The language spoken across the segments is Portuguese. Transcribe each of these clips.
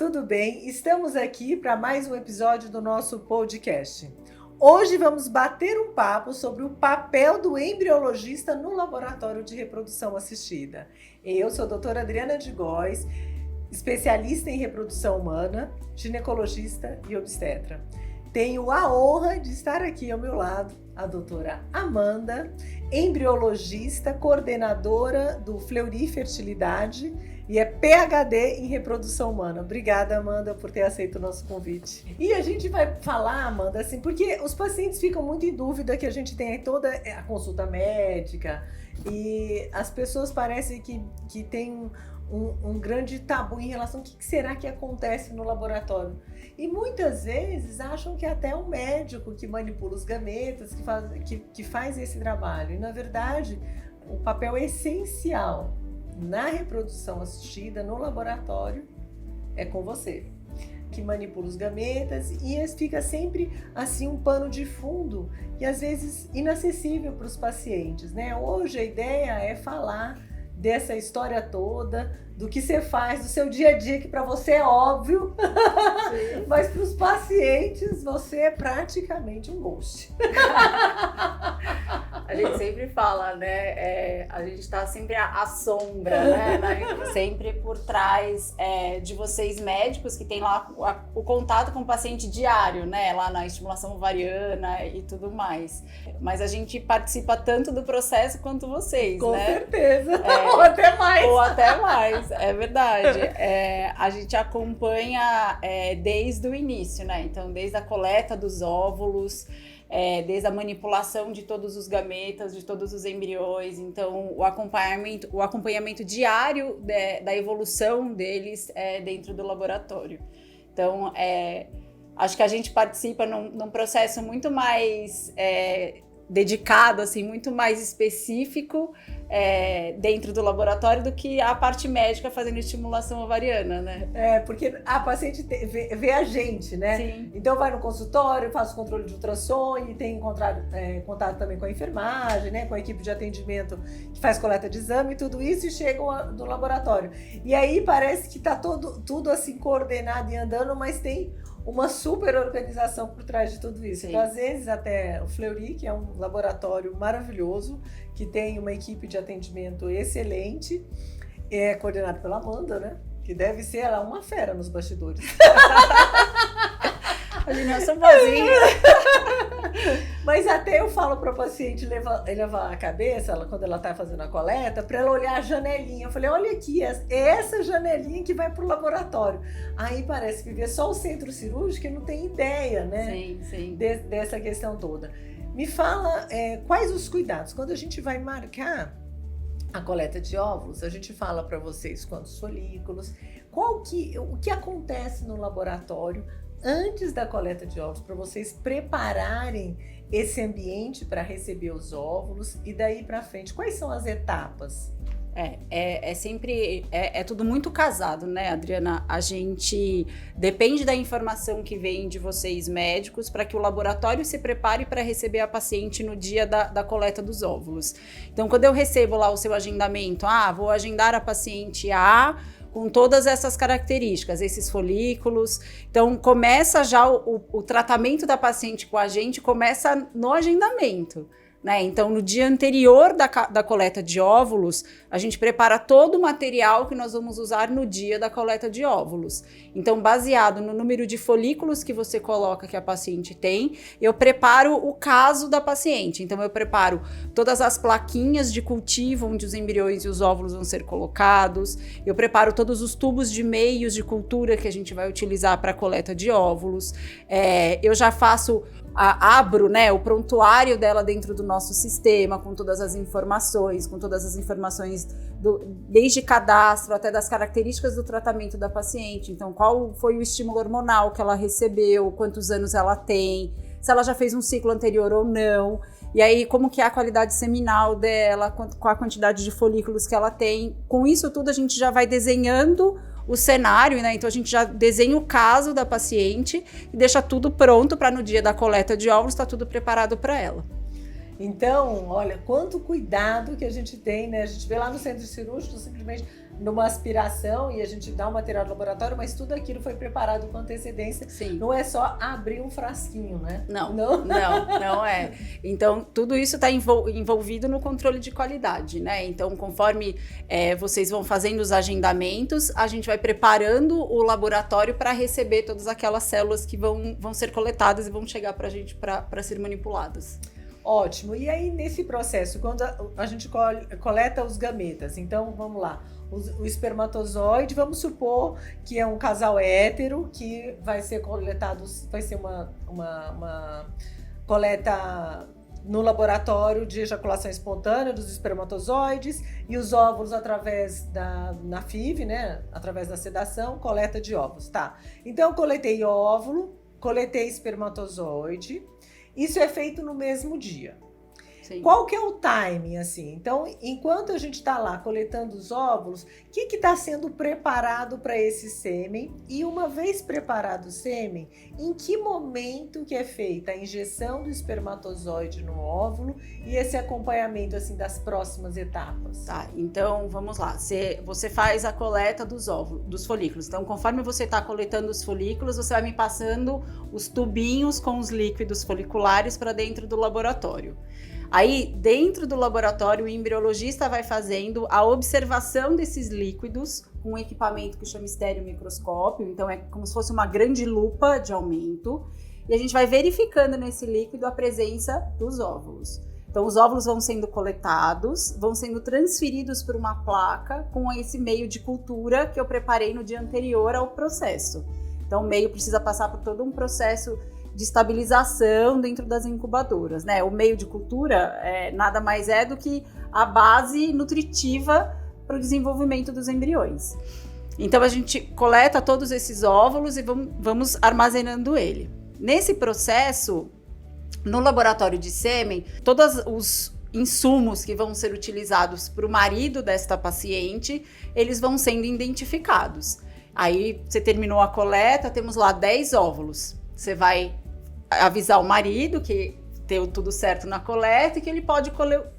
tudo bem? Estamos aqui para mais um episódio do nosso podcast. Hoje vamos bater um papo sobre o papel do embriologista no laboratório de reprodução assistida. Eu sou a doutora Adriana de Góes, especialista em reprodução humana, ginecologista e obstetra. Tenho a honra de estar aqui ao meu lado a doutora Amanda, embriologista, coordenadora do Fleury Fertilidade e é PhD em reprodução humana. Obrigada, Amanda, por ter aceito o nosso convite. E a gente vai falar, Amanda, assim, porque os pacientes ficam muito em dúvida que a gente tem aí toda a consulta médica e as pessoas parecem que tem um grande tabu em relação ao que será que acontece no laboratório. E muitas vezes acham que até um médico que manipula os gametas, que faz esse trabalho. E, na verdade, o papel essencial na reprodução assistida, no laboratório, é com você, que manipula os gametas e fica sempre assim um pano de fundo e às vezes inacessível para os pacientes, né? Hoje a ideia é falar dessa história toda, do que você faz, do seu dia a dia, que para você é óbvio, mas para os pacientes você é praticamente um ghost. A gente sempre fala, né? A gente está sempre à sombra, né? Sempre por trás de vocês médicos que tem lá o contato com o paciente diário, né? Lá na estimulação ovariana e tudo mais. Mas a gente participa tanto do processo quanto vocês, com né? Com certeza, ou até mais. Ou até mais, é verdade. A gente acompanha desde o início, né? Então, desde a coleta dos óvulos, desde a manipulação de todos os gametas, de todos os embriões, então o acompanhamento diário da evolução deles dentro do laboratório. Então, acho que a gente participa num processo muito mais dedicado, assim, muito mais específico dentro do laboratório do que a parte médica fazendo estimulação ovariana, né? Porque a paciente vê a gente, né? Sim. Então vai no consultório, faz o controle de ultrassom e tem contato também com a enfermagem, né? Com a equipe de atendimento que faz coleta de exame e tudo isso e chega do laboratório. E aí parece que tá tudo assim coordenado e andando, mas tem uma super organização por trás de tudo isso. Sim. Então, às vezes, até o Fleury, que é um laboratório maravilhoso, que tem uma equipe de atendimento excelente, é coordenado pela Amanda, né? Que deve ser ela uma fera nos bastidores. A gente não é sozinha. Mas até eu falo para o paciente levar a cabeça, quando ela está fazendo a coleta, para ela olhar a janelinha. Eu falei, olha aqui, é essa janelinha que vai para o laboratório. Aí parece que vê só o centro cirúrgico e não tem ideia, né? Sim. Dessa questão toda. Me fala quais os cuidados. Quando a gente vai marcar a coleta de óvulos, a gente fala para vocês quantos folículos, o que acontece no laboratório antes da coleta de óvulos, para vocês prepararem esse ambiente para receber os óvulos e daí para frente. Quais são as etapas? Sempre tudo muito casado, né, Adriana? A gente depende da informação que vem de vocês médicos para que o laboratório se prepare para receber a paciente no dia da coleta dos óvulos. Então, quando eu recebo lá o seu agendamento, vou agendar a paciente A com todas essas características, esses folículos. Então, começa já o tratamento da paciente com a gente, começa no agendamento, né? Então, no dia anterior da coleta de óvulos, a gente prepara todo o material que nós vamos usar no dia da coleta de óvulos. Então, baseado no número de folículos que você coloca que a paciente tem, eu preparo o caso da paciente. Então, eu preparo todas as plaquinhas de cultivo onde os embriões e os óvulos vão ser colocados, eu preparo todos os tubos de meios de cultura que a gente vai utilizar para a coleta de óvulos, eu já faço abro, né, o prontuário dela dentro do nosso sistema, com todas as informações, desde cadastro até das características do tratamento da paciente. Então, qual foi o estímulo hormonal que ela recebeu, quantos anos ela tem, se ela já fez um ciclo anterior ou não, e aí como que é a qualidade seminal dela, qual a quantidade de folículos que ela tem. Com isso tudo a gente já vai desenhando o cenário, né? Então a gente já desenha o caso da paciente e deixa tudo pronto para no dia da coleta de óvulos estar tudo preparado para ela. Então, olha, quanto cuidado que a gente tem, né? A gente vê lá no centro cirúrgico, simplesmente numa aspiração e a gente dá o material do laboratório, mas tudo aquilo foi preparado com antecedência. Sim. Não é só abrir um frasquinho, né? Não é. Então, tudo isso está envolvido no controle de qualidade, né? Então, conforme vocês vão fazendo os agendamentos, a gente vai preparando o laboratório para receber todas aquelas células que vão ser coletadas e vão chegar para a gente para ser manipuladas. Ótimo. E aí, nesse processo, quando a gente coleta os gametas, então, vamos lá, o espermatozoide, vamos supor que é um casal hétero, que vai ser coletado, vai ser uma coleta no laboratório de ejaculação espontânea dos espermatozoides e os óvulos na FIV, né, através da sedação, coleta de óvulos, tá? Então, coletei óvulo, coletei espermatozoide. Isso é feito no mesmo dia. Sim. Qual que é o timing, assim? Então, enquanto a gente está lá coletando os óvulos, o que está sendo preparado para esse sêmen? E uma vez preparado o sêmen, em que momento que é feita a injeção do espermatozoide no óvulo e esse acompanhamento, assim, das próximas etapas? Tá, então, vamos lá. Você faz a coleta dos óvulos, dos folículos. Então, conforme você está coletando os folículos, você vai me passando os tubinhos com os líquidos foliculares para dentro do laboratório. Aí, dentro do laboratório, o embriologista vai fazendo a observação desses líquidos com um equipamento que chama estereomicroscópio. Então, é como se fosse uma grande lupa de aumento. E a gente vai verificando nesse líquido a presença dos óvulos. Então, os óvulos vão sendo coletados, vão sendo transferidos por uma placa com esse meio de cultura que eu preparei no dia anterior ao processo. Então, o meio precisa passar por todo um processo de estabilização dentro das incubadoras, né? O meio de cultura nada mais é do que a base nutritiva para o desenvolvimento dos embriões. Então, a gente coleta todos esses óvulos e vamos armazenando ele. Nesse processo, no laboratório de sêmen, todos os insumos que vão ser utilizados para o marido desta paciente, eles vão sendo identificados. Aí, você terminou a coleta, temos lá 10 óvulos. Você vai avisar o marido que deu tudo certo na coleta e que ele pode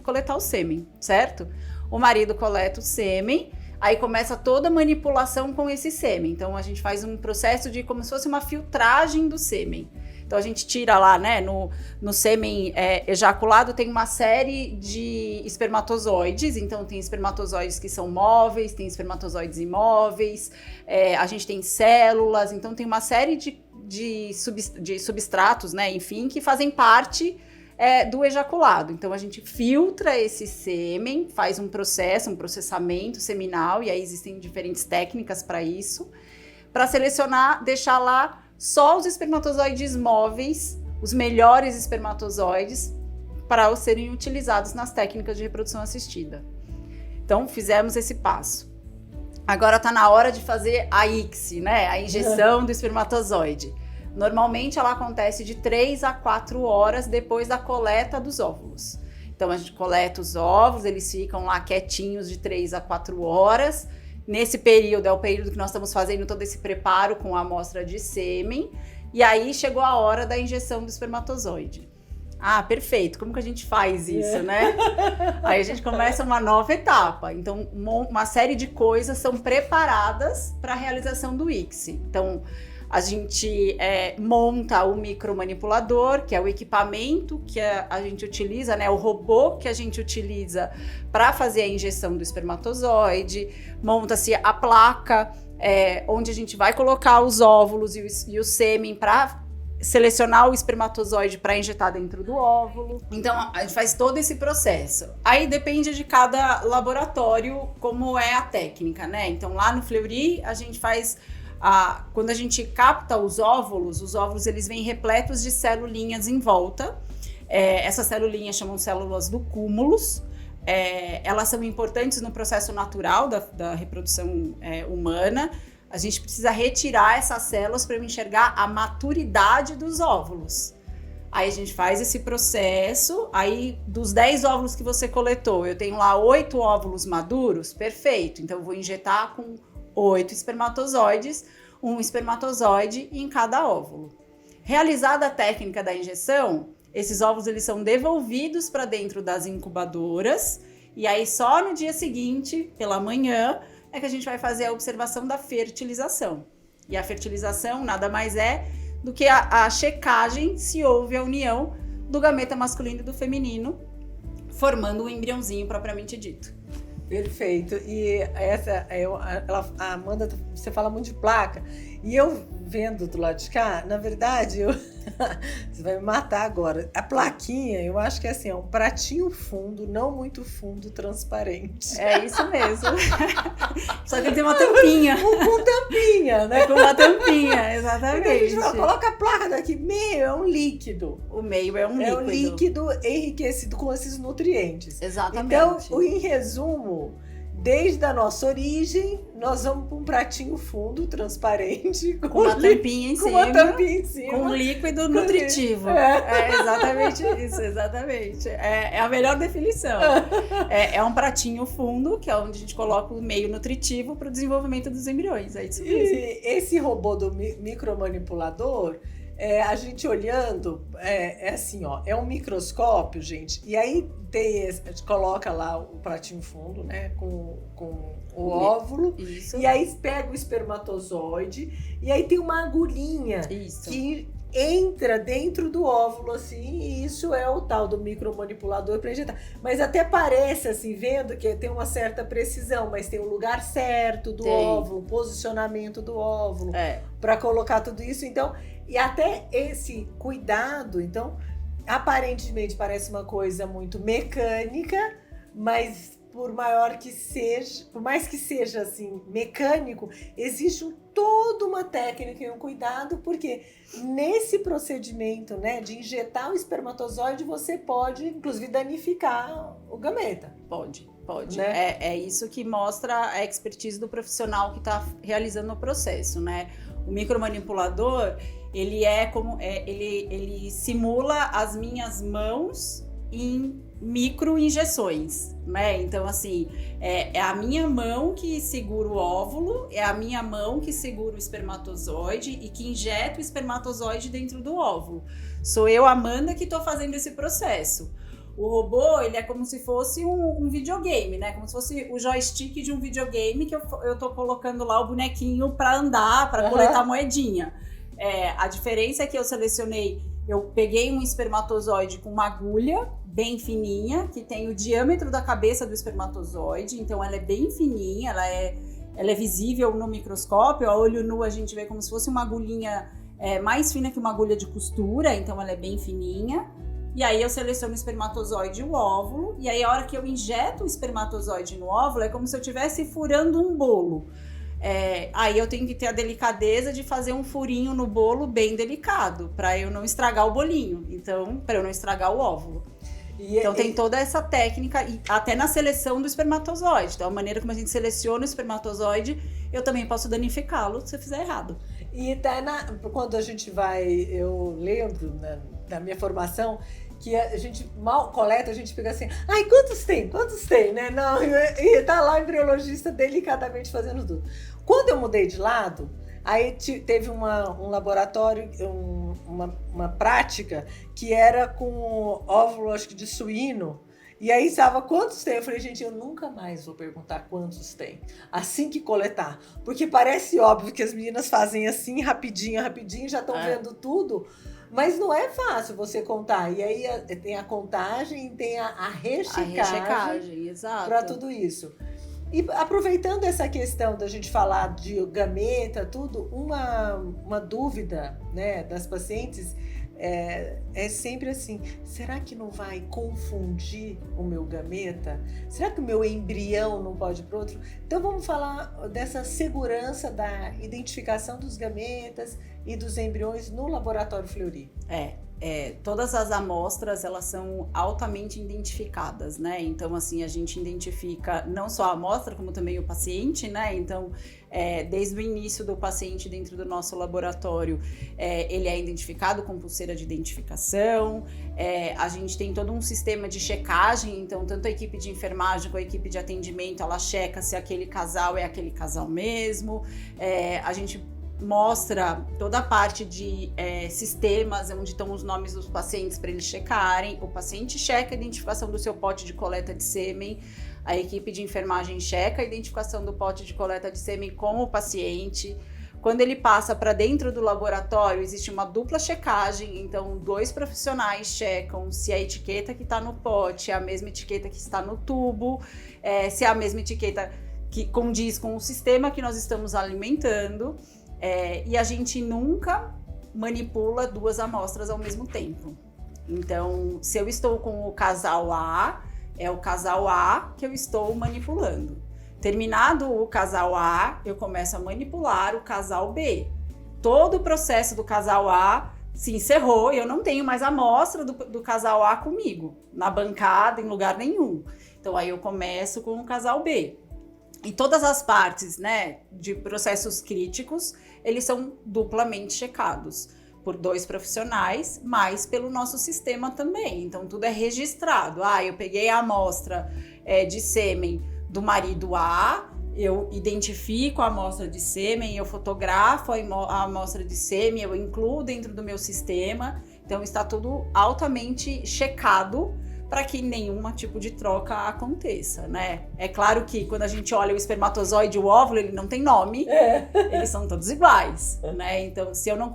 coletar o sêmen, certo? O marido coleta o sêmen, aí começa toda a manipulação com esse sêmen. Então, a gente faz um processo de como se fosse uma filtragem do sêmen. Então, a gente tira lá, né, no sêmen ejaculado tem uma série de espermatozoides. Então, tem espermatozoides que são móveis, tem espermatozoides imóveis, a gente tem células. Então, tem uma série de substratos, né, enfim, que fazem parte do ejaculado. Então, a gente filtra esse sêmen, faz um processamento seminal, e aí existem diferentes técnicas para isso, para selecionar, deixar lá só os espermatozoides móveis, os melhores espermatozoides, para serem utilizados nas técnicas de reprodução assistida. Então, fizemos esse passo. Agora está na hora de fazer a ICSI, né? A injeção do espermatozoide. Normalmente ela acontece de 3 a 4 horas depois da coleta dos óvulos. Então a gente coleta os óvulos, eles ficam lá quietinhos de 3 a 4 horas. Nesse período é o período que nós estamos fazendo todo esse preparo com a amostra de sêmen. E aí chegou a hora da injeção do espermatozoide. Ah, perfeito. Como que a gente faz isso, né? Aí a gente começa uma nova etapa. Então, uma série de coisas são preparadas para a realização do ICSI. Então, a gente monta o micromanipulador, que é o equipamento que a gente utiliza, né? O robô que a gente utiliza para fazer a injeção do espermatozoide. Monta-se a placa, onde a gente vai colocar os óvulos e o sêmen para selecionar o espermatozoide para injetar dentro do óvulo. Então, a gente faz todo esse processo. Aí depende de cada laboratório como é a técnica, né? Então, lá no Fleury, a gente faz... quando a gente capta os óvulos eles vêm repletos de celulinhas em volta. Essas celulinhas chamam células do cúmulos. Elas são importantes no processo natural da reprodução humana. A gente precisa retirar essas células para enxergar a maturidade dos óvulos. Aí a gente faz esse processo, aí dos 10 óvulos que você coletou, eu tenho lá 8 óvulos maduros, perfeito. Então eu vou injetar com 8 espermatozoides, um espermatozoide em cada óvulo. Realizada a técnica da injeção, esses óvulos eles são devolvidos para dentro das incubadoras, e aí só no dia seguinte, pela manhã, é que a gente vai fazer a observação da fertilização. E a fertilização nada mais é do que a checagem se houve a união do gameta masculino e do feminino, formando um embriãozinho propriamente dito. Perfeito. E a Amanda, você fala muito de placa. E eu vendo do lado de cá, na verdade, você vai me matar agora. A plaquinha, eu acho que é assim, é um pratinho fundo, não muito fundo, transparente. É isso mesmo. Só que tem uma tampinha. Com tampinha, né? Com uma tampinha, exatamente. Então a gente coloca a placa daqui, meio é um líquido. O meio é um líquido. É um líquido enriquecido com esses nutrientes. Exatamente. Então, em resumo, desde a nossa origem, nós vamos para um pratinho fundo, transparente, com uma tampinha em com cima. Uma tampinha em cima. Com um líquido nutritivo. É exatamente isso, exatamente. É a melhor definição. É um pratinho fundo, que é onde a gente coloca o meio nutritivo para o desenvolvimento dos embriões. É isso mesmo. E esse robô do micromanipulador, a gente olhando, assim, ó, é um microscópio, gente, e aí a gente coloca lá o pratinho fundo, né, com o óvulo, isso. E aí pega o espermatozoide, e aí tem uma agulhinha que entra dentro do óvulo, assim, e isso é o tal do micromanipulador para injetar. Mas até parece, assim, vendo que tem uma certa precisão, mas tem o lugar certo do óvulo, o posicionamento do óvulo, para colocar tudo isso, então... E até esse cuidado, então, aparentemente parece uma coisa muito mecânica, mas por mais que seja assim, mecânico, existe toda uma técnica e um cuidado, porque nesse procedimento, né, de injetar o espermatozoide, você pode, inclusive, danificar o gameta. Pode. Né? É isso que mostra a expertise do profissional que está realizando o processo, né? O micromanipulador, ele simula as minhas mãos em microinjeções, né? Então, assim, é a minha mão que segura o óvulo, é a minha mão que segura o espermatozoide e que injeta o espermatozoide dentro do óvulo. Sou eu, Amanda, que estou fazendo esse processo. O robô, ele é como se fosse um videogame, né? Como se fosse o joystick de um videogame que eu tô colocando lá o bonequinho para andar, para coletar moedinha. A diferença é que eu peguei um espermatozoide com uma agulha bem fininha, que tem o diâmetro da cabeça do espermatozoide, então ela é bem fininha, ela é visível no microscópio, a olho nu a gente vê como se fosse uma agulhinha mais fina que uma agulha de costura, então ela é bem fininha. E aí eu seleciono o espermatozoide e o óvulo, e aí a hora que eu injeto o espermatozoide no óvulo, é como se eu estivesse furando um bolo. Aí eu tenho que ter a delicadeza de fazer um furinho no bolo bem delicado, para eu não estragar o bolinho, então, para eu não estragar o óvulo. Então tem toda essa técnica, e até na seleção do espermatozoide. Então a maneira como a gente seleciona o espermatozoide, eu também posso danificá-lo se eu fizer errado. E quando a gente eu lembro da minha formação, que a gente mal coleta, a gente fica assim, ai, quantos tem, né? Não, e tá lá o embriologista delicadamente fazendo tudo. Quando eu mudei de lado, aí teve um laboratório, uma prática que era com óvulo, acho que de suíno, e aí estava quantos tem? Eu falei, gente, eu nunca mais vou perguntar quantos tem, assim que coletar, porque parece óbvio que as meninas fazem assim, rapidinho, já estão vendo tudo, mas não é fácil você contar. E aí tem a contagem, tem a rechecagem exato, para tudo isso. E aproveitando essa questão da gente falar de gameta, tudo, uma dúvida, né, das pacientes é sempre assim, será que não vai confundir o meu gameta? Será que o meu embrião não pode ir para outro? Então vamos falar dessa segurança da identificação dos gametas e dos embriões no laboratório Fleury. Todas as amostras, elas são altamente identificadas, né? Então, assim, a gente identifica não só a amostra, como também o paciente, né? Então, desde o início do paciente dentro do nosso laboratório, ele é identificado com pulseira de identificação, a gente tem todo um sistema de checagem, então, tanto a equipe de enfermagem como a equipe de atendimento, ela checa se aquele casal é aquele casal mesmo, a gente mostra toda a parte de sistemas, onde estão os nomes dos pacientes para eles checarem. O paciente checa a identificação do seu pote de coleta de sêmen, a equipe de enfermagem checa a identificação do pote de coleta de sêmen com o paciente. Quando ele passa para dentro do laboratório, existe uma dupla checagem, então 2 profissionais checam se a etiqueta que está no pote é a mesma etiqueta que está no tubo, se é a mesma etiqueta que condiz com o sistema que nós estamos alimentando, e a gente nunca manipula 2 amostras ao mesmo tempo. Então, se eu estou com o casal A, é o casal A que eu estou manipulando. Terminado o casal A, eu começo a manipular o casal B. Todo o processo do casal A se encerrou e eu não tenho mais a amostra do casal A comigo, na bancada, em lugar nenhum. Então, aí eu começo com o casal B. E todas as partes, né, de processos críticos, eles são duplamente checados por 2 profissionais, mas pelo nosso sistema também. Então, tudo é registrado. Eu peguei a amostra de sêmen do marido A, eu identifico a amostra de sêmen, eu fotografo a amostra de sêmen, eu incluo dentro do meu sistema. Então, está tudo altamente checado para que nenhum tipo de troca aconteça, né? É claro que quando a gente olha o espermatozoide e o óvulo, ele não tem nome, eles são todos iguais, né? Então, se eu não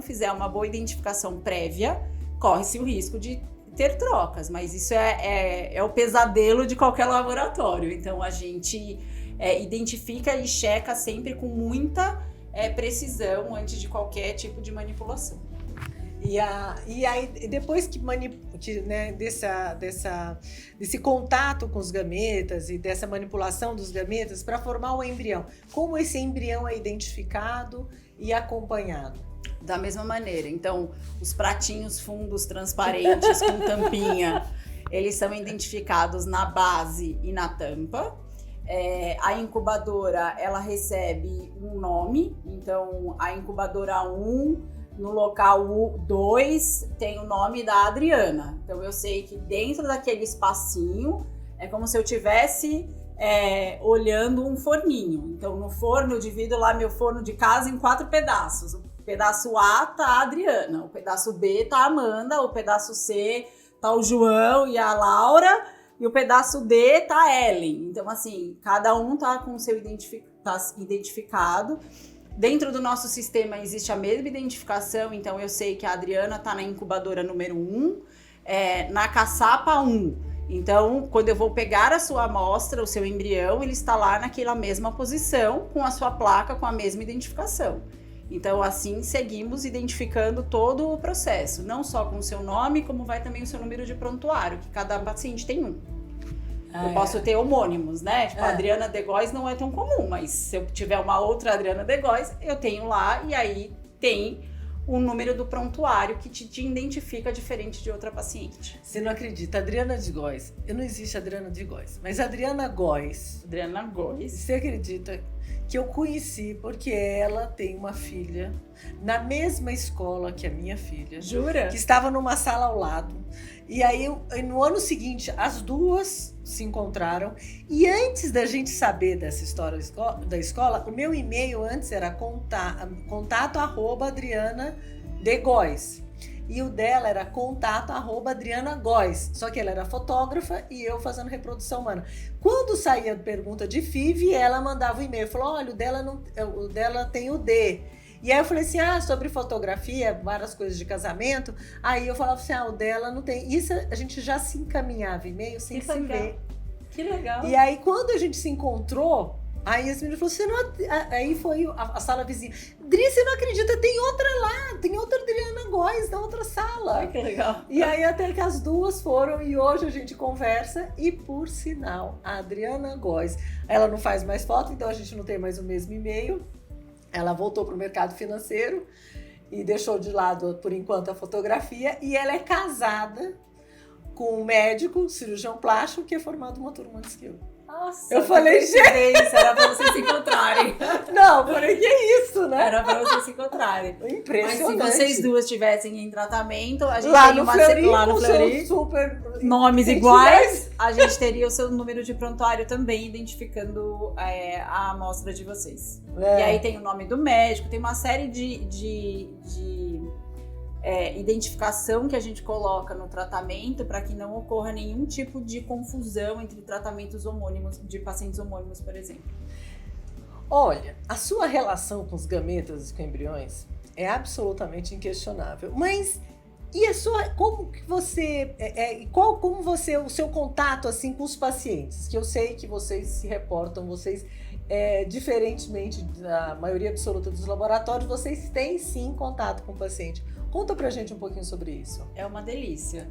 fizer uma boa identificação prévia, corre-se o risco de ter trocas, mas isso é o pesadelo de qualquer laboratório. Então, a gente identifica e checa sempre com muita precisão antes de qualquer tipo de manipulação. E aí, depois né, desse contato com os gametas e dessa manipulação dos gametas para formar o embrião, como esse embrião é identificado e acompanhado? Da mesma maneira. Então, os pratinhos fundos transparentes com tampinha, eles são identificados na base e na tampa. A incubadora, ela recebe um nome. Então, a incubadora 1, no local 2, tem o nome da Adriana. Então, eu sei que dentro daquele espacinho, é como se eu tivesse olhando um forninho. Então, no forno, eu divido lá meu forno de casa em 4 pedaços. O pedaço A tá a Adriana, o pedaço B tá a Amanda, o pedaço C tá o João e a Laura, e o pedaço D tá a Ellen. Então, assim, cada um tá com o seu identificado. Dentro do nosso sistema existe a mesma identificação, então eu sei que a Adriana tá na incubadora número 1, na caçapa 1. Então, quando eu vou pegar a sua amostra, o seu embrião, ele está lá naquela mesma posição, com a sua placa, com a mesma identificação. Então, assim, seguimos identificando todo o processo, não só com o seu nome, como vai também o seu número de prontuário, que cada paciente tem um. Eu posso ter homônimos, né? Tipo, a Adriana Degóis não é tão comum, mas se eu tiver uma outra Adriana Degóis, eu tenho lá, e aí tem o número do prontuário que te identifica diferente de outra paciente. Você não acredita, Adriana de Góes, não existe Adriana de Góes, mas Adriana Góes. Adriana Góes. Você acredita que eu conheci porque ela tem uma filha na mesma escola que a minha filha. Jura? Que estava numa sala ao lado. E aí, no ano seguinte, as duas se encontraram. E antes da gente saber dessa história da escola, o meu e-mail antes era contato@adriana.degóis. E o dela era contato@adriana.góes. Só que ela era fotógrafa e eu fazendo reprodução humana. Quando saía a pergunta de FIV, ela mandava o e-mail. Falou, olha, o dela tem o D. E aí eu falei assim, sobre fotografia, várias coisas de casamento. Aí eu falava assim, o dela não tem. Isso a gente já se encaminhava e-mail sem se ver. Que legal. E aí quando a gente se encontrou, aí as meninas falaram, aí foi a sala vizinha. Dri, você não acredita, tem outra lá, tem outra Adriana Góes na outra sala. Ai, que legal. E aí até que as duas foram e hoje a gente conversa e por sinal, a Adriana Góes, ela não faz mais foto, então a gente não tem mais o mesmo e-mail. Ela voltou para o mercado financeiro e deixou de lado, por enquanto, a fotografia. E ela é casada com um médico, cirurgião plástico, que é formado uma turma antes que eu. Nossa, eu falei, gente... Era para vocês se encontrarem. Não, falei, que isso, né? Era para vocês se encontrarem. Impressionante. Mas se vocês duas estivessem em tratamento, a gente lá tem no uma... Fleury, lá no Fleury, super nomes iguais. a gente teria o seu número de prontuário também, identificando a amostra de vocês. E aí tem o nome do médico, tem uma série de identificação que a gente coloca no tratamento para que não ocorra nenhum tipo de confusão entre tratamentos homônimos, de pacientes homônimos, por exemplo. Olha, a sua relação com os gametas e com embriões é absolutamente inquestionável, mas e a sua, como que você, o seu contato assim com os pacientes? Que eu sei que vocês se reportam, diferentemente da maioria absoluta dos laboratórios, vocês têm sim contato com o paciente. Conta pra gente um pouquinho sobre isso. É uma delícia.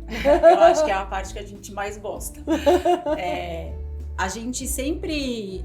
Eu acho que é a parte que a gente mais gosta. A gente sempre,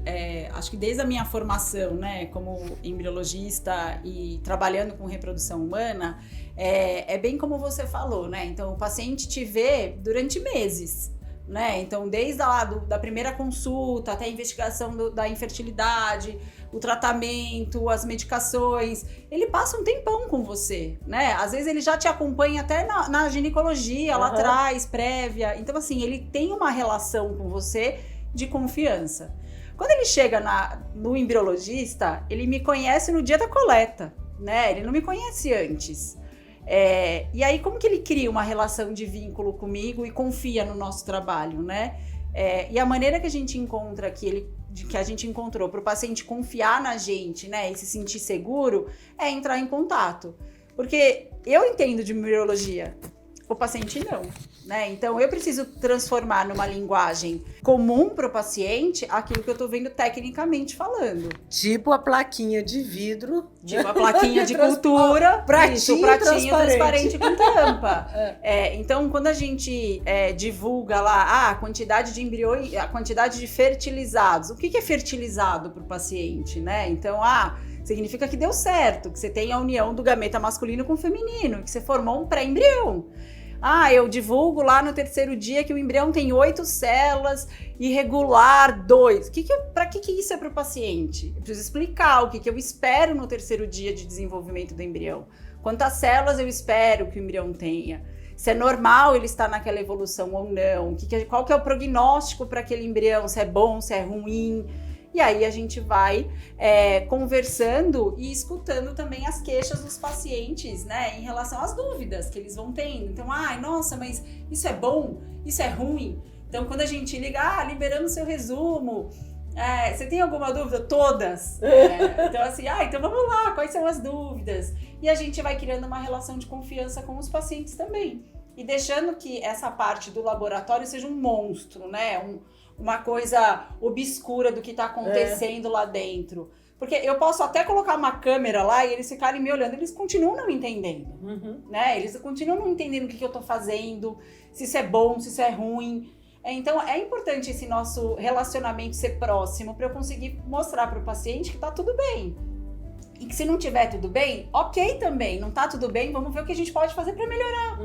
acho que desde a minha formação, né, como embriologista e trabalhando com reprodução humana, é bem como você falou, né? Então, o paciente te vê durante meses, né? Então, desde da primeira consulta até a investigação da infertilidade, o tratamento, as medicações, ele passa um tempão com você, né? Às vezes ele já te acompanha até na ginecologia, lá atrás, prévia. Então, assim, ele tem uma relação com você de confiança. Quando ele chega no embriologista, ele me conhece no dia da coleta, né? Ele não me conhece antes. E aí, como que ele cria uma relação de vínculo comigo e confia no nosso trabalho, né? E a maneira que a gente encontra que a gente encontrou para o paciente confiar na gente, né, e se sentir seguro, é entrar em contato. Porque eu entendo de embriologia, o paciente não, né? Então eu preciso transformar numa linguagem comum para o paciente aquilo que eu tô vendo tecnicamente falando. Tipo a plaquinha de vidro. Tipo a plaquinha de cultura. Pratinho transparente com tampa. Então quando a gente divulga lá a quantidade de embriões, a quantidade de fertilizados, o que é fertilizado para o paciente, né? Então, significa que deu certo, que você tem a união do gameta masculino com o feminino, que você formou um pré-embrião. Eu divulgo lá no terceiro dia que o embrião tem 8 células, irregular 2. Para que isso é para o paciente? Eu preciso explicar o que eu espero no terceiro dia de desenvolvimento do embrião. Quantas células eu espero que o embrião tenha? Se é normal ele estar naquela evolução ou não? Qual que é o prognóstico para aquele embrião? Se é bom, se é ruim? E aí a gente vai conversando e escutando também as queixas dos pacientes, né, em relação às dúvidas que eles vão tendo. Então, nossa, mas isso é bom? Isso é ruim? Então, quando a gente liga, liberamos seu resumo, você tem alguma dúvida? Todas! Então, assim, então vamos lá, quais são as dúvidas? E a gente vai criando uma relação de confiança com os pacientes também. E deixando que essa parte do laboratório seja um monstro, né, uma coisa obscura do que está acontecendo lá dentro. Porque eu posso até colocar uma câmera lá e eles ficarem me olhando, eles continuam não entendendo, né? Eles continuam não entendendo o que eu estou fazendo, se isso é bom, se isso é ruim. Então, é importante esse nosso relacionamento ser próximo para eu conseguir mostrar para o paciente que está tudo bem. E que se não tiver tudo bem, ok também, não tá tudo bem, vamos ver o que a gente pode fazer para melhorar,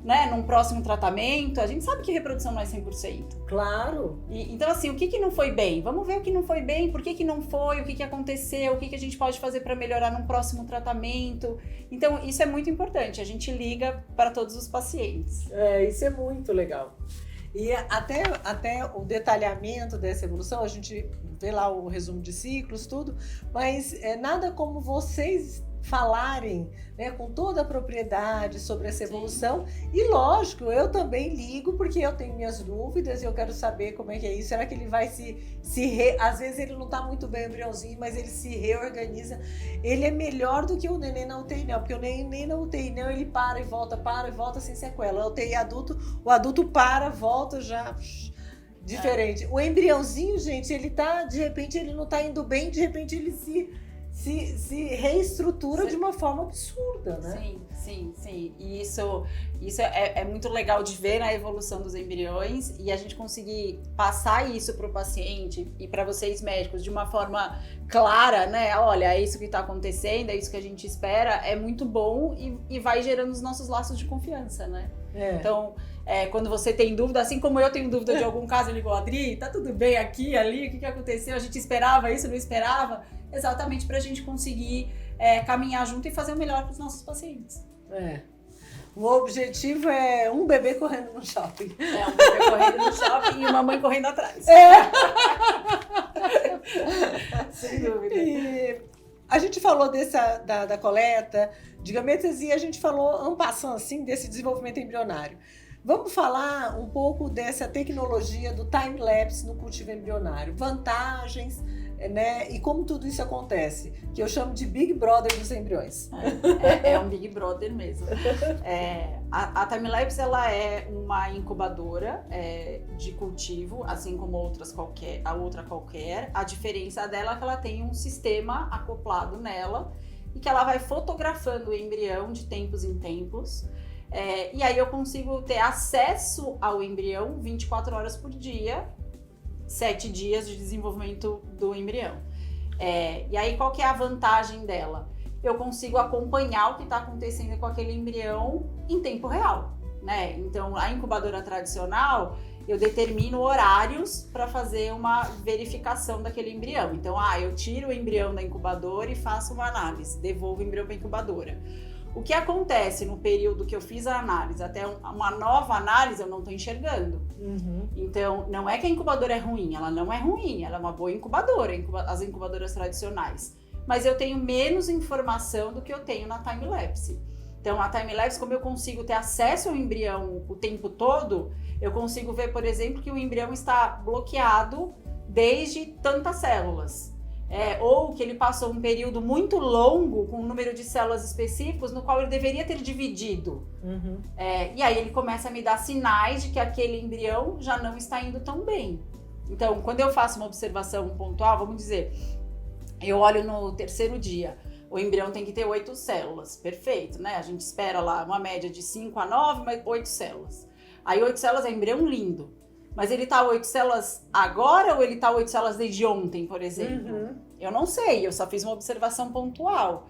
né? Num próximo tratamento, a gente sabe que reprodução não é 100%. Claro. Então, assim, o que não foi bem? Vamos ver o que não foi bem, por que não foi, o que aconteceu, o que a gente pode fazer para melhorar num próximo tratamento. Então, isso é muito importante, a gente liga para todos os pacientes. Isso é muito legal. E até o detalhamento dessa evolução, a gente vê lá o resumo de ciclos, tudo, mas nada como vocês falarem, né, com toda a propriedade sobre essa evolução. Sim. E lógico, eu também ligo porque eu tenho minhas dúvidas e eu quero saber como é que é isso. Será que ele vai às vezes ele não está muito bem embriãozinho, mas ele se reorganiza. Ele é melhor do que o neném na UTI não, porque o neném na UTI não, ele para e volta sem sequela. A UTI adulto, o adulto volta já diferente. O embriãozinho, gente, ele tá, de repente ele não tá indo bem, de repente ele se reestrutura de uma forma absurda, né? Sim. E isso é muito legal de ver na evolução dos embriões e a gente conseguir passar isso para o paciente e para vocês médicos de uma forma clara, né? Olha, é isso que está acontecendo, é isso que a gente espera, é muito bom e vai gerando os nossos laços de confiança, né? Então, quando você tem dúvida, assim como eu tenho dúvida de algum caso, eu ligo, Adri, tá tudo bem aqui, ali, o que aconteceu? A gente esperava isso, não esperava? Exatamente para a gente conseguir caminhar junto e fazer o melhor para os nossos pacientes. O objetivo é um bebê correndo no shopping. É, um bebê correndo no shopping e uma mãe correndo atrás. Sem dúvida. E a gente falou da coleta de gametas e a gente falou, en passant, assim, desse desenvolvimento embrionário. Vamos falar um pouco dessa tecnologia do time-lapse no cultivo embrionário. Vantagens, né? E como tudo isso acontece, que eu chamo de Big Brother dos embriões. É um Big Brother mesmo. A time-lapse, ela é uma incubadora de cultivo, assim como a outra qualquer. A diferença dela é que ela tem um sistema acoplado nela e que ela vai fotografando o embrião de tempos em tempos. E aí eu consigo ter acesso ao embrião 24 horas por dia, 7 dias de desenvolvimento do embrião. E aí qual que é a vantagem dela? Eu consigo acompanhar o que está acontecendo com aquele embrião em tempo real, né? Então a incubadora tradicional, eu determino horários para fazer uma verificação daquele embrião. Então, eu tiro o embrião da incubadora e faço uma análise, devolvo o embrião para a incubadora. O que acontece no período que eu fiz a análise até uma nova análise, eu não estou enxergando. Uhum. Então, não é que a incubadora é ruim, ela não é ruim, ela é uma boa incubadora, as incubadoras tradicionais. Mas eu tenho menos informação do que eu tenho na time-lapse. Então, a time-lapse, como eu consigo ter acesso ao embrião o tempo todo, eu consigo ver, por exemplo, que o embrião está bloqueado desde tantas células. Ou que ele passou um período muito longo com um número de células específicos no qual ele deveria ter dividido. Uhum. E aí ele começa a me dar sinais de que aquele embrião já não está indo tão bem. Então, quando eu faço uma observação pontual, vamos dizer, eu olho no 3º dia, o embrião tem que ter 8 células, perfeito, né? A gente espera lá uma média de 5 a 9, mas 8 células. Aí 8 células é embrião lindo. Mas ele tá 8 células agora ou ele tá 8 células desde ontem, por exemplo? Uhum. Eu não sei, eu só fiz uma observação pontual.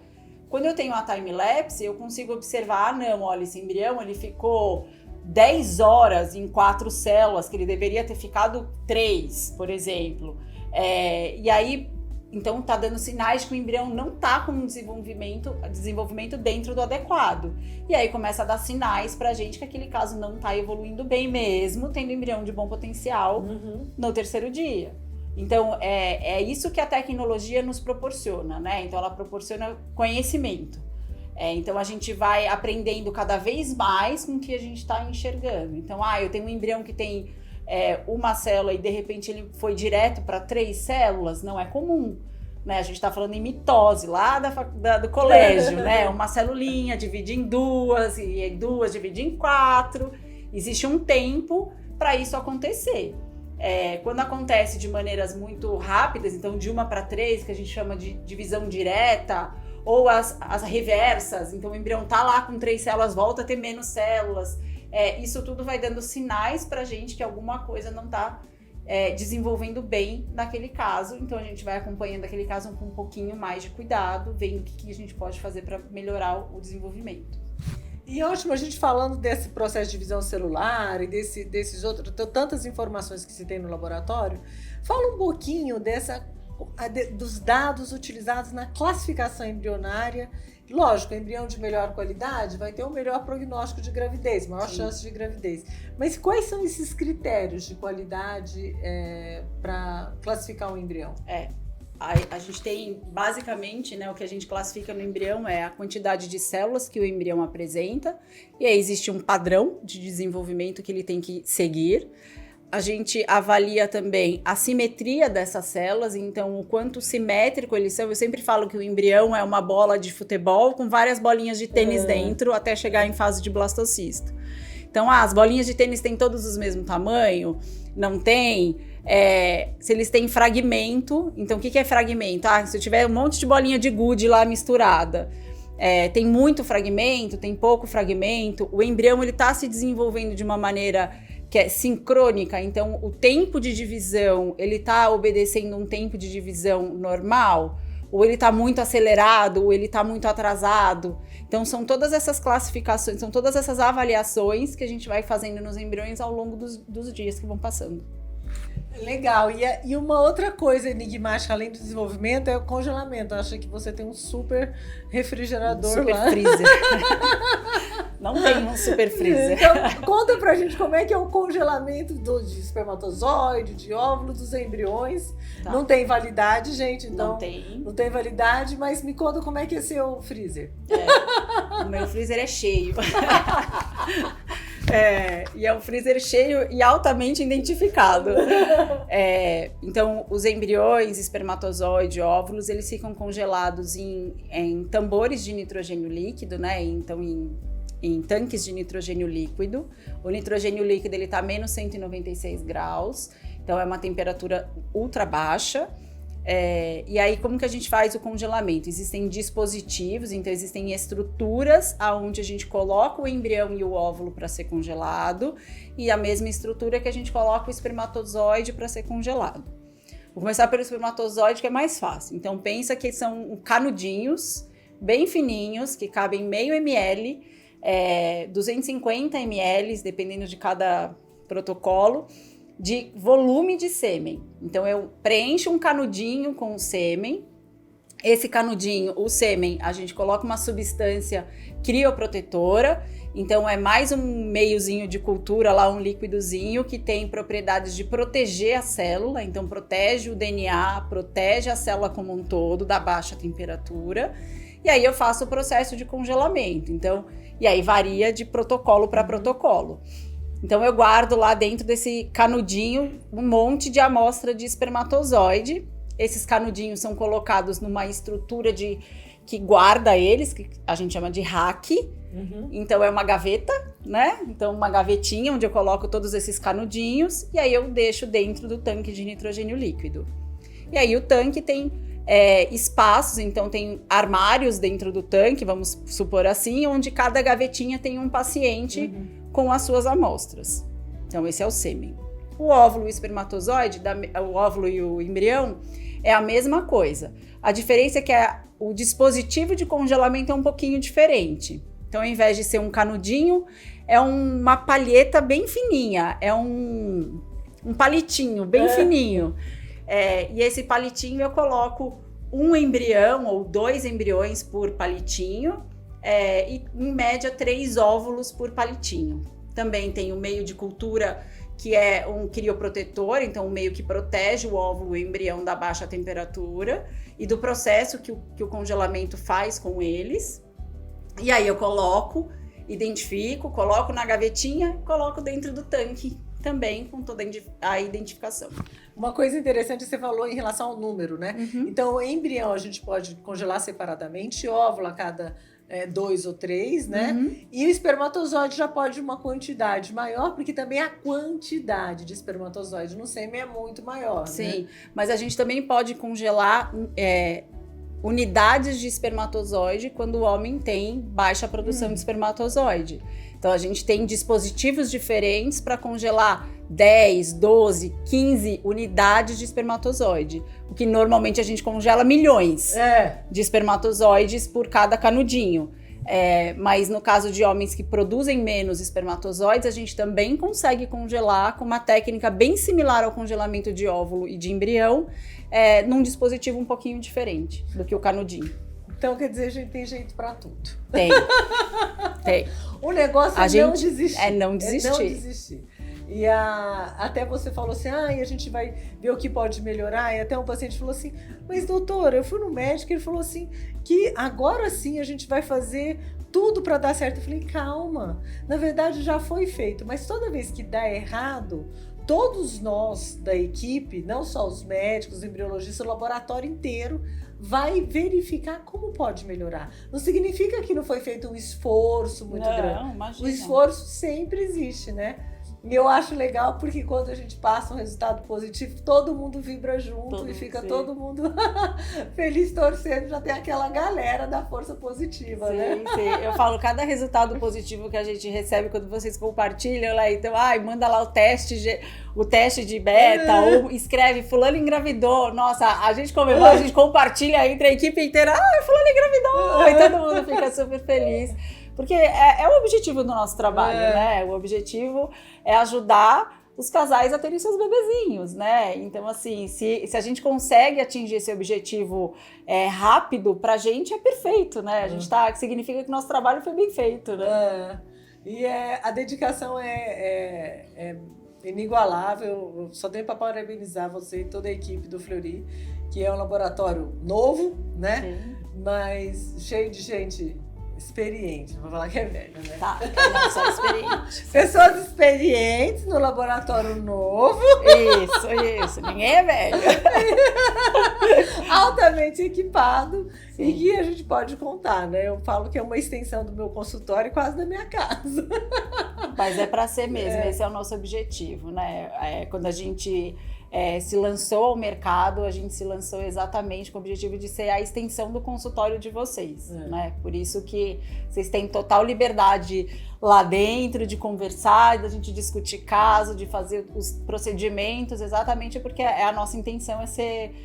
Quando eu tenho a time-lapse, eu consigo observar, não, olha, esse embrião, ele ficou 10 horas em 4 células, que ele deveria ter ficado 3, por exemplo. E aí, então tá dando sinais de que o embrião não tá com um desenvolvimento dentro do adequado. E aí começa a dar sinais pra gente que aquele caso não tá evoluindo bem mesmo, tendo embrião de bom potencial no 3º dia. Então, é isso que a tecnologia nos proporciona, né? Então, ela proporciona conhecimento. Então, a gente vai aprendendo cada vez mais com o que a gente está enxergando. Então, eu tenho um embrião que tem uma célula e, de repente, ele foi direto para 3 células, não é comum. Né? A gente está falando em mitose, lá do colégio, né? Uma celulinha divide em 2, e 2 divide em 4. Existe um tempo para isso acontecer. Quando acontece de maneiras muito rápidas, então de 1 para 3, que a gente chama de divisão direta, ou as reversas, então o embrião tá lá com 3 células, volta a ter menos células, isso tudo vai dando sinais pra gente que alguma coisa não tá desenvolvendo bem naquele caso, então a gente vai acompanhando aquele caso com um pouquinho mais de cuidado, vendo o que a gente pode fazer para melhorar o desenvolvimento. E ótimo, a gente falando desse processo de divisão celular e desses outros, tantas informações que se tem no laboratório, fala um pouquinho dos dados utilizados na classificação embrionária. Lógico, embrião de melhor qualidade vai ter um melhor prognóstico de gravidez, maior chance de gravidez. Mas quais são esses critérios de qualidade para classificar um embrião? A gente tem, basicamente, né, o que a gente classifica no embrião é a quantidade de células que o embrião apresenta, e aí existe um padrão de desenvolvimento que ele tem que seguir. A gente avalia também a simetria dessas células, então o quanto simétrico eles são. Eu sempre falo que o embrião é uma bola de futebol com várias bolinhas de tênis dentro até chegar em fase de blastocisto. Então, as bolinhas de tênis têm todos os mesmo tamanho? Não tem? Se eles têm fragmento, então o que é fragmento? Se eu tiver um monte de bolinha de gude lá misturada, tem muito fragmento, tem pouco fragmento, o embrião ele está se desenvolvendo de uma maneira que é sincrônica, então o tempo de divisão, ele está obedecendo um tempo de divisão normal, ou ele está muito acelerado, ou ele está muito atrasado. Então são todas essas classificações, são todas essas avaliações que a gente vai fazendo nos embriões ao longo dos dias que vão passando. Legal. E uma outra coisa enigmática, além do desenvolvimento, é o congelamento. Eu acho que você tem um super refrigerador super lá. Freezer. Não tem um super freezer. Então, conta pra gente como é que é o congelamento de espermatozoide, de óvulo, dos embriões. Tá. Não tem validade, gente, então Não tem. não tem validade, mas me conta como é que é seu freezer. O meu freezer é cheio. E é um freezer cheio e altamente identificado. Então, os embriões, espermatozoide, óvulos, eles ficam congelados em tambores de nitrogênio líquido, né? Então, em tanques de nitrogênio líquido. O nitrogênio líquido ele está a menos 196 graus, então é uma temperatura ultra baixa. E aí, como que a gente faz o congelamento? Existem dispositivos, então existem estruturas aonde a gente coloca o embrião e o óvulo para ser congelado, e a mesma estrutura que a gente coloca o espermatozoide para ser congelado. Vou começar pelo espermatozoide, que é mais fácil. Então, pensa que são canudinhos bem fininhos, que cabem meio ml, 250 ml, dependendo de cada protocolo, de volume de sêmen. Então, eu preencho um canudinho com o sêmen. Esse canudinho, o sêmen, a gente coloca uma substância crioprotetora. Então, é mais um meiozinho de cultura, lá um líquidozinho que tem propriedades de proteger a célula. Então, protege o DNA, protege a célula como um todo da baixa temperatura. E aí, eu faço o processo de congelamento. Então, e aí varia de protocolo para protocolo. Então, eu guardo lá dentro desse canudinho um monte de amostra de espermatozoide. Esses canudinhos são colocados numa estrutura que guarda eles, que a gente chama de rack. Então, é uma gaveta, né? Então, uma gavetinha onde eu coloco todos esses canudinhos e aí eu deixo dentro do tanque de nitrogênio líquido. E aí, o tanque tem espaços, então tem armários dentro do tanque, vamos supor assim, onde cada gavetinha tem um paciente com as suas amostras. Então, esse é o sêmen. O óvulo e o espermatozoide, o óvulo e o embrião, é a mesma coisa. A diferença é que o dispositivo de congelamento é um pouquinho diferente. Então, ao invés de ser um canudinho, é uma palheta bem fininha, é um palitinho bem fininho. E esse palitinho eu coloco um embrião ou 2 embriões por palitinho, e em média 3 óvulos por palitinho. Também tem o meio de cultura, que é um crioprotetor, então um meio que protege o óvulo e o embrião da baixa temperatura e do processo que o congelamento faz com eles. E aí eu coloco, identifico, coloco na gavetinha, coloco dentro do tanque também com toda a identificação. Uma coisa interessante você falou em relação ao número, né? Então, o embrião a gente pode congelar separadamente, óvulo a cada 2 ou 3, né? E o espermatozoide já pode uma quantidade maior, porque também a quantidade de espermatozoide no sêmen é muito maior, Sim, né? mas a gente também pode congelar unidades de espermatozoide quando o homem tem baixa produção de espermatozoide. Então, a gente tem dispositivos diferentes para congelar 10, 12, 15 unidades de espermatozoide. O que normalmente a gente congela milhões de espermatozoides por cada canudinho. Mas no caso de homens que produzem menos espermatozoides, a gente também consegue congelar com uma técnica bem similar ao congelamento de óvulo e de embrião, num dispositivo um pouquinho diferente do que o canudinho. Então, quer dizer, a gente tem jeito para tudo. Tem. O negócio não desistir. Não desistir. Não desistir. E até você falou assim, e a gente vai ver o que pode melhorar. E até um paciente falou assim, mas doutora, eu fui no médico e ele falou assim, que agora sim a gente vai fazer tudo para dar certo. Eu falei, calma, na verdade já foi feito, mas toda vez que dá errado, todos nós da equipe, não só os médicos, os embriologistas, o laboratório inteiro, vai verificar como pode melhorar. Não significa que não foi feito um esforço muito grande. Imagina. O esforço sempre existe, né? E eu acho legal porque quando a gente passa um resultado positivo, todo mundo vibra junto e fica todo mundo feliz, torcendo. Já tem aquela galera da força positiva, né? Sim. Eu falo, cada resultado positivo que a gente recebe quando vocês compartilham lá, então, manda lá o teste de beta, ou escreve, fulano engravidou. Nossa, a gente comemora, a gente compartilha entre a equipe inteira, fulano engravidou, e todo mundo fica super feliz. Porque é o objetivo do nosso trabalho, né? O objetivo é ajudar os casais a terem seus bebezinhos, né? Então, assim, se a gente consegue atingir esse objetivo rápido, pra gente é perfeito, né? A gente significa que o nosso trabalho foi bem feito, né? E a dedicação é inigualável. Eu só tenho para parabenizar você e toda a equipe do Fleury, que é um laboratório novo, né? Sim. Mas cheio de gente experiente, não vou falar que é velha, né? Tá, não, só experiente. Pessoas experientes no laboratório novo. Isso. Ninguém é velho. Altamente equipado. Sim. E que a gente pode contar, né? Eu falo que é uma extensão do meu consultório e quase da minha casa. Mas é para ser mesmo, esse é o nosso objetivo, né? Quando a gente se lançou ao mercado, a gente se lançou exatamente com o objetivo de ser a extensão do consultório de vocês, né? Por isso que vocês têm total liberdade lá dentro de conversar, da gente discutir caso, de fazer os procedimentos, exatamente porque a nossa intenção é ser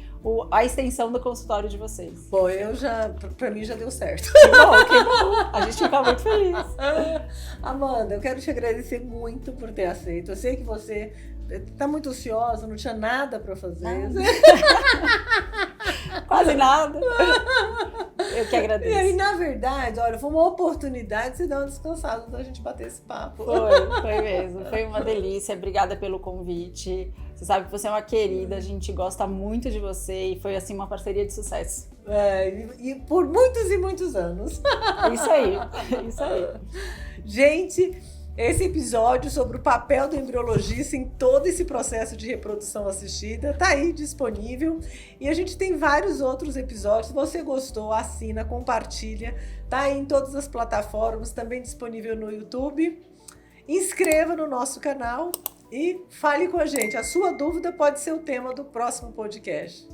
a extensão do consultório de vocês. Bom, pra mim já deu certo. Que bom. A gente fica muito feliz. Amanda, eu quero te agradecer muito por ter aceito. Eu sei que você tá muito ansiosa, não tinha nada pra fazer. Quase nada. Eu que agradeço. E aí, na verdade, olha, foi uma oportunidade de você dar uma descansada da gente bater esse papo. Foi mesmo. Foi uma delícia. Obrigada pelo convite. Você sabe que você é uma querida, a gente gosta muito de você e foi, assim, uma parceria de sucesso. E por muitos e muitos anos. Isso aí. Gente, esse episódio sobre o papel do embriologista em todo esse processo de reprodução assistida tá aí disponível. E a gente tem vários outros episódios. Se você gostou, assina, compartilha. Tá aí em todas as plataformas, também disponível no YouTube. Inscreva no nosso canal e fale com a gente. A sua dúvida pode ser o tema do próximo podcast.